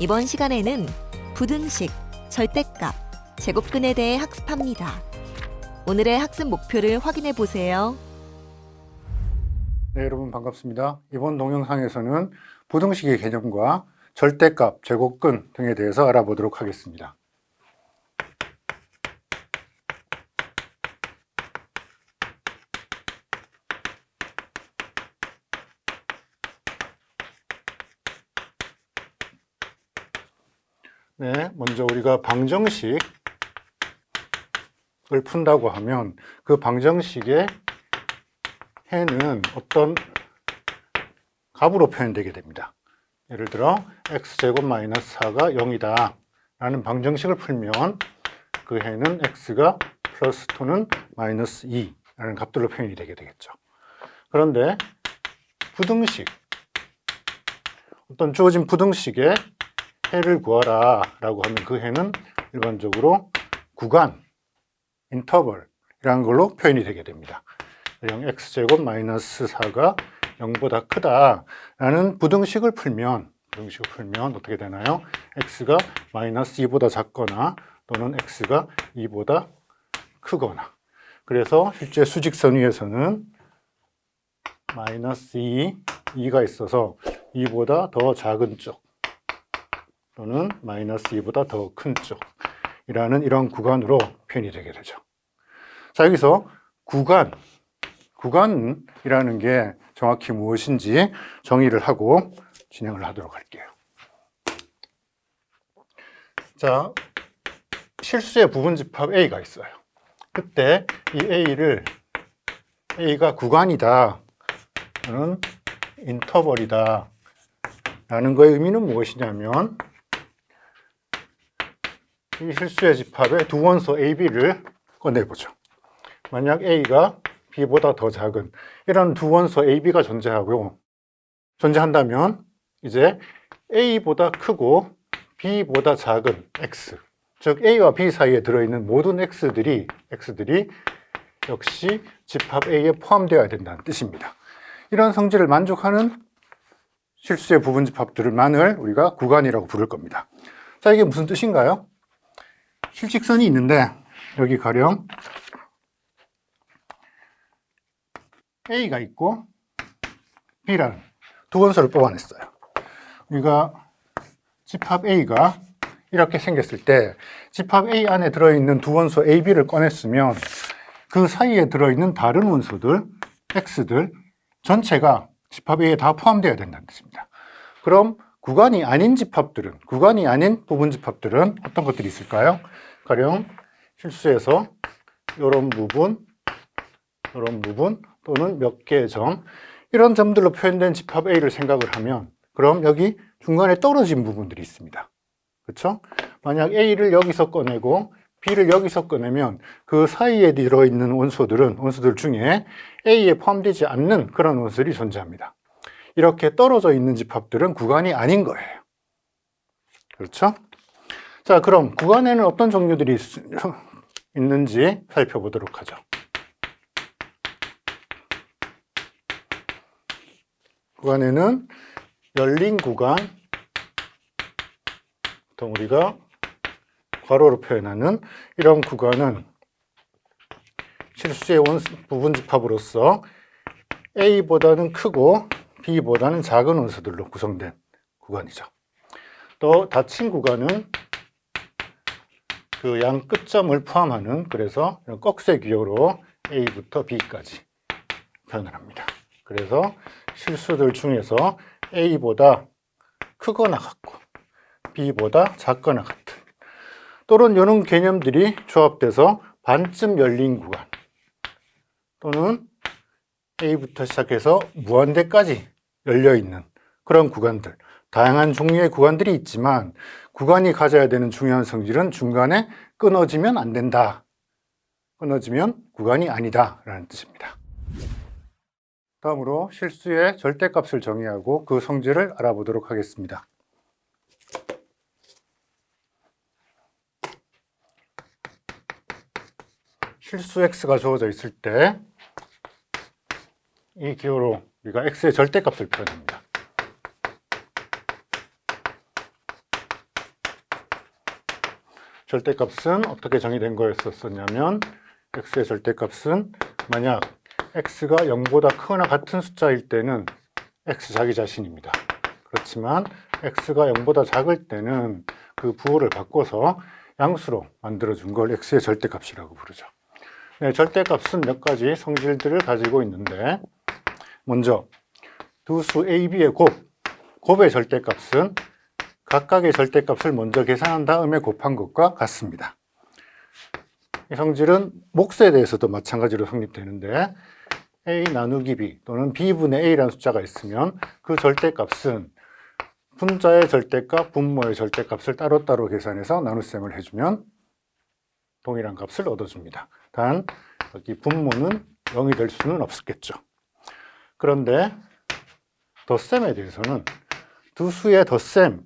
이번 시간에는 부등식, 절대값, 제곱근에 대해 학습합니다. 오늘의 학습 목표를 확인해 보세요. 네, 여러분 반갑습니다. 이번 동영상에서는 부등식의 개념과 절대값, 제곱근 등에 대해서 알아보도록 하겠습니다. 네, 먼저 우리가 방정식을 푼다고 하면 그 방정식의 해는 어떤 값으로 표현되게 됩니다. 예를 들어 x제곱 마이너스 4가 0이다 라는 방정식을 풀면 그 해는 x가 플러스 또는 마이너스 2 라는 값들로 표현이 되게 되겠죠. 그런데 부등식, 어떤 주어진 부등식의 해를 구하라 라고 하면 그 해는 일반적으로 구간, 인터벌이라는 걸로 표현이 되게 됩니다. x제곱 마이너스 4가 0보다 크다 라는 부등식을 풀면 어떻게 되나요? x가 마이너스 2보다 작거나 또는 x가 2보다 크거나, 그래서 실제 수직선 위에서는 마이너스 2가 있어서 2보다 더 작은 쪽 또는 마이너스 2보다 더 큰 쪽이라는 이런 구간으로 표현이 되게 되죠. 자, 여기서 구간이라는 게 정확히 무엇인지 정의를 하고 진행을 하도록 할게요. 자, 실수의 부분집합 A가 있어요. 그때 이 A가 구간이다, 또는 인터벌이다 라는 거의 의미는 무엇이냐면, 이 실수의 집합의 두 원소 AB를 꺼내보죠. 만약 A가 B보다 더 작은 이런 두 원소 AB가 존재한다면 이제 A보다 크고 B보다 작은 X, 즉 A와 B 사이에 들어있는 모든 X들이 역시 집합 A에 포함되어야 된다는 뜻입니다. 이런 성질을 만족하는 실수의 부분집합들만을 우리가 구간이라고 부를 겁니다. 자, 이게 무슨 뜻인가요? 실직선이 있는데 여기 가령 A가 있고 B라는 두 원소를 뽑아냈어요. 우리가 집합 A가 이렇게 생겼을 때 집합 A 안에 들어있는 두 원소 A, B를 꺼냈으면 그 사이에 들어있는 다른 원소들, X들 전체가 집합 A에 다 포함되어야 된다는 뜻입니다. 그럼 구간이 아닌 부분집합들은 어떤 것들이 있을까요? 가령 실수에서 이런 부분 또는 몇 개의 점, 이런 점들로 표현된 집합 A를 생각을 하면, 그럼 여기 중간에 떨어진 부분들이 있습니다. 그렇죠? 만약 A를 여기서 꺼내고 B를 여기서 꺼내면 그 사이에 들어있는 원소들 중에 A에 포함되지 않는 그런 원소들이 존재합니다. 이렇게 떨어져 있는 집합들은 구간이 아닌 거예요. 그렇죠? 자, 그럼 구간에는 어떤 종류들이 있는지 살펴보도록 하죠. 구간에는 열린 구간, 보통 우리가 괄호로 표현하는 이런 구간은 실수의 부분집합으로서 A보다는 크고 B보다는 작은 원소들로 구성된 구간이죠. 또 닫힌 구간은 그 양 끝점을 포함하는, 그래서 꺽쇠 기호로 A부터 B까지 표현을 합니다. 그래서 실수들 중에서 A보다 크거나 같고 B보다 작거나 같은, 또는 이런 개념들이 조합돼서 반쯤 열린 구간, 또는 A부터 시작해서 무한대까지 열려있는 그런 구간들, 다양한 종류의 구간들이 있지만 구간이 가져야 되는 중요한 성질은 중간에 끊어지면 안 된다, 끊어지면 구간이 아니다 라는 뜻입니다. 다음으로 실수의 절대값을 정의하고 그 성질을 알아보도록 하겠습니다. 실수 x가 주어져 있을 때 이 기호로 우리가 x의 절대값을 표현합니다. 절대값은 어떻게 정의된 거였었냐면 x의 절대값은 만약 x가 0보다 크거나 같은 숫자일 때는 x 자기 자신입니다. 그렇지만 x가 0보다 작을 때는 그 부호를 바꿔서 양수로 만들어준 걸 x의 절대값이라고 부르죠. 네, 절대값은 몇 가지 성질들을 가지고 있는데 먼저 두 수 a, b의 곱의 절대값은 각각의 절대값을 먼저 계산한 다음에 곱한 것과 같습니다. 이 성질은 몫에 대해서도 마찬가지로 성립되는데 a 나누기 b 또는 b분의 a라는 숫자가 있으면 그 절대값은 분자의 절대값, 분모의 절대값을 따로따로 계산해서 나눗셈을 해주면 동일한 값을 얻어줍니다. 단 여기 분모는 0이 될 수는 없겠죠. 그런데 덧셈에 대해서는 두 수의 덧셈,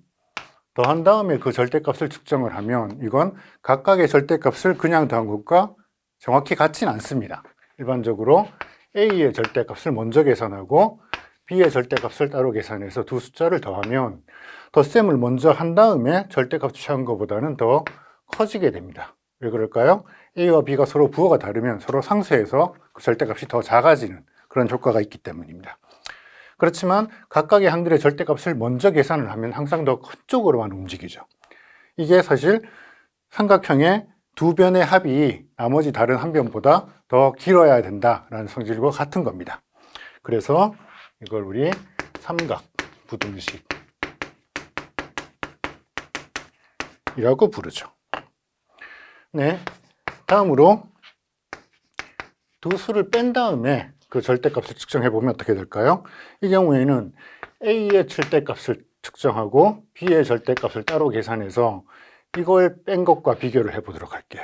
더한 다음에 그 절대값을 측정을 하면 이건 각각의 절대값을 그냥 더한 것과 정확히 같지는 않습니다. 일반적으로 a의 절대값을 먼저 계산하고 b의 절대값을 따로 계산해서 두 숫자를 더하면 덧셈을 먼저 한 다음에 절대값 취한 것보다는 더 커지게 됩니다. 왜 그럴까요? a와 b가 서로 부호가 다르면 서로 상쇄해서 그 절대값이 더 작아지는 그런 효과가 있기 때문입니다. 그렇지만 각각의 항들의 절대값을 먼저 계산을 하면 항상 더 큰 쪽으로만 움직이죠. 이게 사실 삼각형의 두 변의 합이 나머지 다른 한 변보다 더 길어야 된다라는 성질과 같은 겁니다. 그래서 이걸 우리 삼각 부등식이라고 부르죠. 네, 다음으로 두 수를 뺀 다음에 그 절대값을 측정해 보면 어떻게 될까요? 이 경우에는 a의 절대값을 측정하고 b의 절대값을 따로 계산해서 이걸 뺀 것과 비교를 해 보도록 할게요.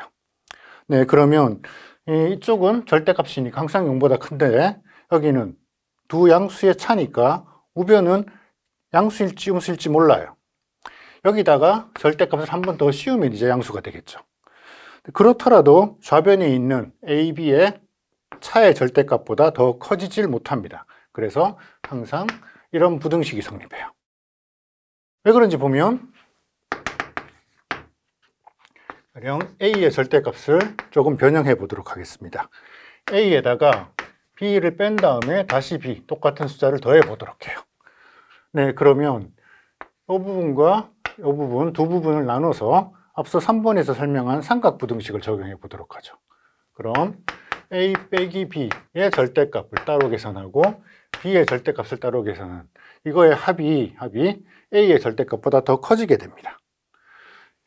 네, 그러면 이쪽은 절대값이니까 항상 0보다 큰데 여기는 두 양수의 차니까 우변은 양수일지 음수일지 몰라요. 여기다가 절대값을 한 번 더 씌우면 이제 양수가 되겠죠. 그렇더라도 좌변에 있는 a, b의 차의 절대값보다 더 커지질 못합니다. 그래서 항상 이런 부등식이 성립해요. 왜 그런지 보면 가령 a의 절대값을 조금 변형해 보도록 하겠습니다. a에다가 b를 뺀 다음에 다시 b, 똑같은 숫자를 더해 보도록 해요. 네, 그러면 이 부분과 이 부분, 두 부분을 나눠서 앞서 3번에서 설명한 삼각부등식을 적용해 보도록 하죠. 그럼 a 빼기 b의 절대값을 따로 계산하고 b의 절대값을 따로 계산한 이거의 합이 a의 절대값보다 더 커지게 됩니다.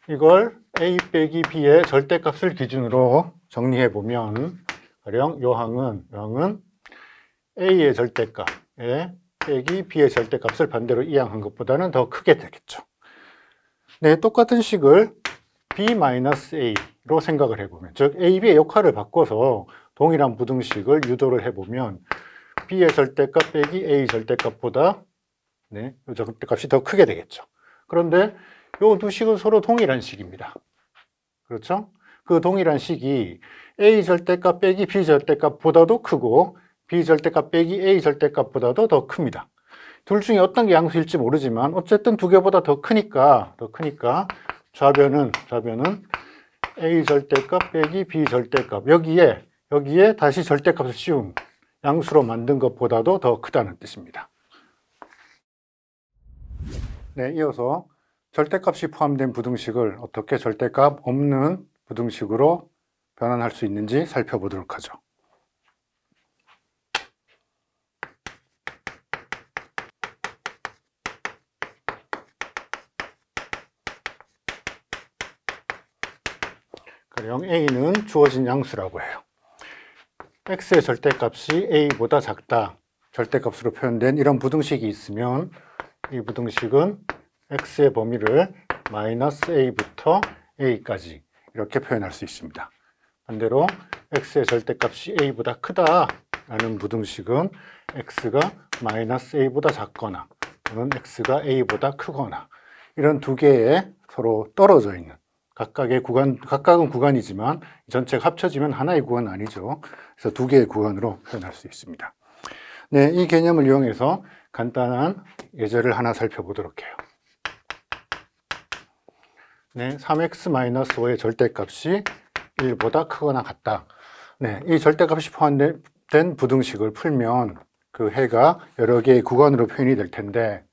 이걸 a 빼기 b의 절대값을 기준으로 정리해 보면 가령 요 항은 a의 절대값에 빼기 b의 절대값을 반대로 이항한 것보다는 더 크게 되겠죠. 네, 똑같은 식을 b-a로 생각을 해보면, 즉 a, b의 역할을 바꿔서 동일한 부등식을 유도를 해보면 b의 절대값 빼기 a 절대값보다 이 절대값이 더 크게 되겠죠. 그런데 이 두 식은 서로 동일한 식입니다. 그렇죠? 그 동일한 식이 a 절대값 빼기 b 절대값보다도 크고 b 절대값 빼기 a 절대값보다도 더 큽니다. 둘 중에 어떤 게 양수일지 모르지만 어쨌든 두 개보다 더 크니까 좌변은 a 절대값 빼기 b 절대값 여기에 다시 절대값을 씌운 양수로 만든 것보다도 더 크다는 뜻입니다. 네, 이어서 절대값이 포함된 부등식을 어떻게 절대값 없는 부등식으로 변환할 수 있는지 살펴보도록 하죠. 가령 a는 주어진 양수라고 해요. x의 절대값이 a보다 작다, 절대값으로 표현된 이런 부등식이 있으면 이 부등식은 x의 범위를 -a부터 a까지 이렇게 표현할 수 있습니다. 반대로 x의 절대값이 a보다 크다라는 부등식은 x가 -a보다 작거나 또는 x가 a보다 크거나 이런 두 개의 서로 떨어져 있는 각각은 구간이지만 전체가 합쳐지면 하나의 구간은 아니죠. 그래서 두 개의 구간으로 표현할 수 있습니다. 네, 이 개념을 이용해서 간단한 예제를 하나 살펴보도록 해요. 네, 3x-5의 절대값이 1보다 크거나 같다. 네, 이 절대값이 포함된 부등식을 풀면 그 해가 여러 개의 구간으로 표현이 될 텐데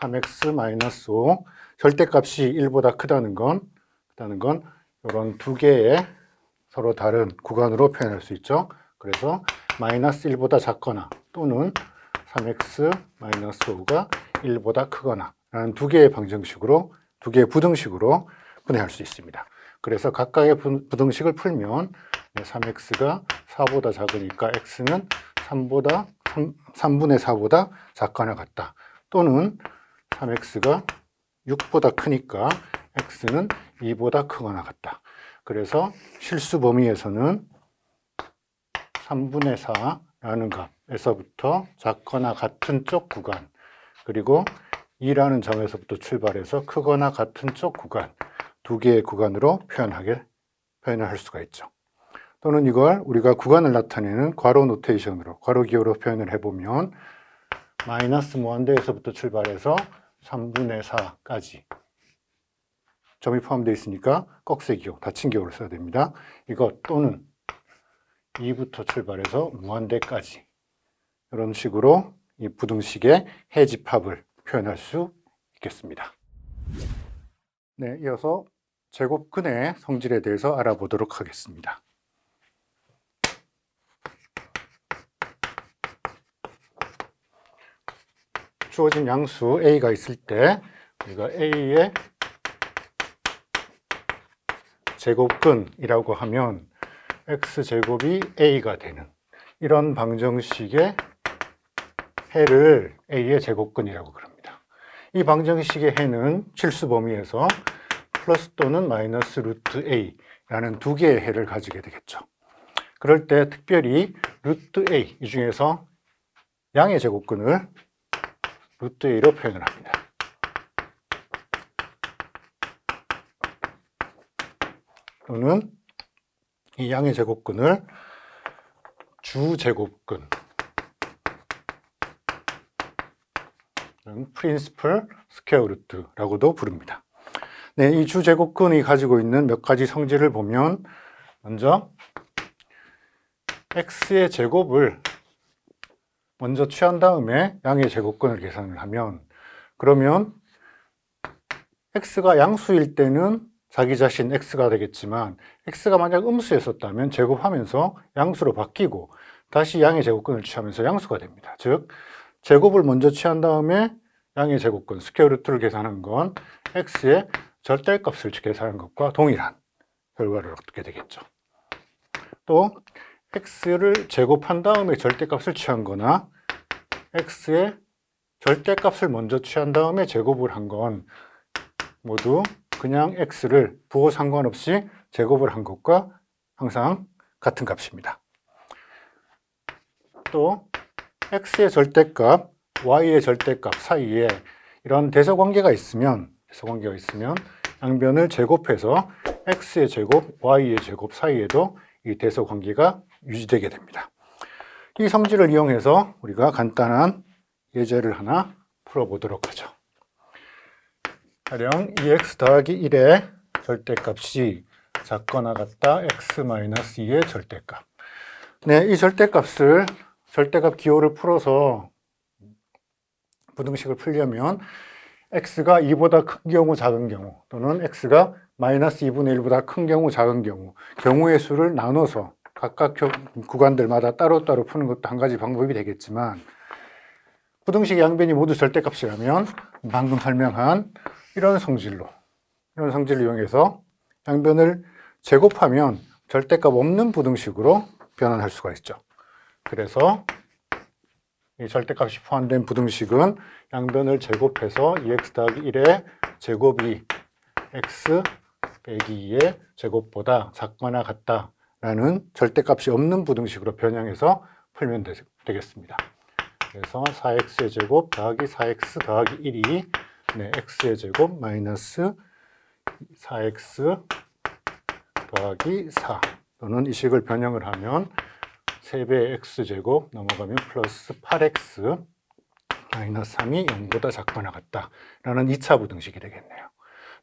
3x-5 절대값이 1보다 크다는 건 이런 두 개의 서로 다른 구간으로 표현할 수 있죠. 그래서 마이너스 1보다 작거나 또는 3x-5가 1보다 크거나 라는 두 개의 방정식으로, 두 개의 부등식으로 분해할 수 있습니다. 그래서 각각의 부등식을 풀면 3x가 4보다 작으니까 x는 3분의 4보다 작거나 같다. 또는 3x가 6보다 크니까 x는 2보다 크거나 같다. 그래서 실수 범위에서는 3분의 4라는 값에서부터 작거나 같은 쪽 구간, 그리고 2라는 점에서부터 출발해서 크거나 같은 쪽 구간, 두 개의 구간으로 표현을 할 수가 있죠. 또는 이걸 우리가 구간을 나타내는 괄호 노테이션으로, 괄호 기호로 표현을 해보면 마이너스 무한대에서부터 출발해서 3분의 4까지 점이 포함되어 있으니까 꺽쇠 기호, 닫힌 기호를 써야 됩니다. 이것 또는 2부터 출발해서 무한대까지 이런 식으로 이 부등식의 해집합을 표현할 수 있겠습니다. 네, 이어서 제곱근의 성질에 대해서 알아보도록 하겠습니다. 주어진 양수 A가 있을 때 우리가 A의 제곱근이라고 하면 X제곱이 A가 되는 이런 방정식의 해를 A의 제곱근이라고 그럽니다. 이 방정식의 해는 실수 범위에서 플러스 또는 마이너스 루트 A라는 두 개의 해를 가지게 되겠죠. 그럴 때 특별히 루트 A, 이 중에서 양의 제곱근을 루트 A로 표현을 합니다. 또는 이 양의 제곱근을 주제곱근, 프린시플 스퀘어 루트라고도 부릅니다. 네, 이 주제곱근이 가지고 있는 몇 가지 성질을 보면 먼저 x의 제곱을 먼저 취한 다음에 양의 제곱근을 계산을 하면, 그러면 x가 양수일 때는 자기 자신 x가 되겠지만 x가 만약 음수였었다면 제곱하면서 양수로 바뀌고 다시 양의 제곱근을 취하면서 양수가 됩니다. 즉 제곱을 먼저 취한 다음에 양의 제곱근 스퀘어 루트를 계산한 건 x의 절대값을 계산한 것과 동일한 결과를 얻게 되겠죠. 또 x를 제곱한 다음에 절대값을 취한 거나 x의 절대값을 먼저 취한 다음에 제곱을 한 건 모두 그냥 x를 부호 상관없이 제곱을 한 것과 항상 같은 값입니다. 또 x의 절대값, y의 절대값 사이에 이런 대서관계가 있으면 양변을 제곱해서 x의 제곱, y의 제곱 사이에도 이 대서관계가 유지되게 됩니다. 이 성질을 이용해서 우리가 간단한 예제를 하나 풀어보도록 하죠. 가령 2x 더하기 1의 절대값이 작거나 같다 x-2의 절대값. 네, 이 절대값 기호를 풀어서 부등식을 풀려면 x가 2보다 큰 경우, 작은 경우, 또는 x가 마이너스 2분의 1보다 큰 경우, 작은 경우, 경우의 수를 나눠서 각각 구간들마다 따로따로 푸는 것도 한 가지 방법이 되겠지만, 부등식 양변이 모두 절대값이라면 방금 설명한 이런 성질을 이용해서 양변을 제곱하면 절대값 없는 부등식으로 변환할 수가 있죠. 그래서 이 절대값이 포함된 부등식은 양변을 제곱해서 2x 더하기 1의 제곱이 x 빼기 2의 제곱보다 작거나 같다라는 절대값이 없는 부등식으로 변형해서 풀면 되겠습니다. 그래서 4x의 제곱 더하기 4x 더하기 1이 x의 제곱 마이너스 4x 더하기 4, 또는 이 식을 변형을 하면 3배의 x제곱 넘어가면 플러스 8x 마이너스 3이 0보다 작거나 같다라는 2차 부등식이 되겠네요.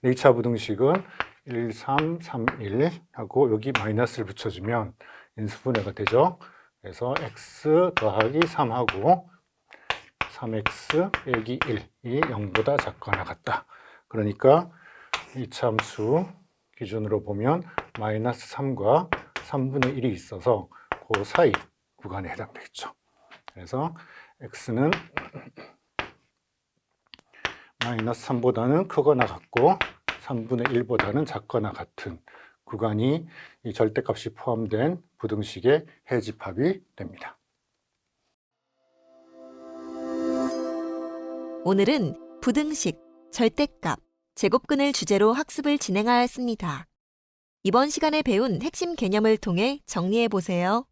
2차 부등식은 1, 3, 3, 1 하고 여기 마이너스를 붙여주면 인수분해가 되죠. 그래서 x 더하기 3하고 3x 빼기 1이 0보다 작거나 같다. 그러니까 이 참수 기준으로 보면 마이너스 3과 3분의 1이 있어서 그 사이 구간에 해당되겠죠. 그래서 x는 마이너스 3보다는 크거나 같고 3분의 1보다는 작거나 같은 구간이 이 절대값이 포함된 부등식의 해집합이 됩니다. 오늘은 부등식, 절대값, 제곱근을 주제로 학습을 진행하였습니다. 이번 시간에 배운 핵심 개념을 통해 정리해 보세요.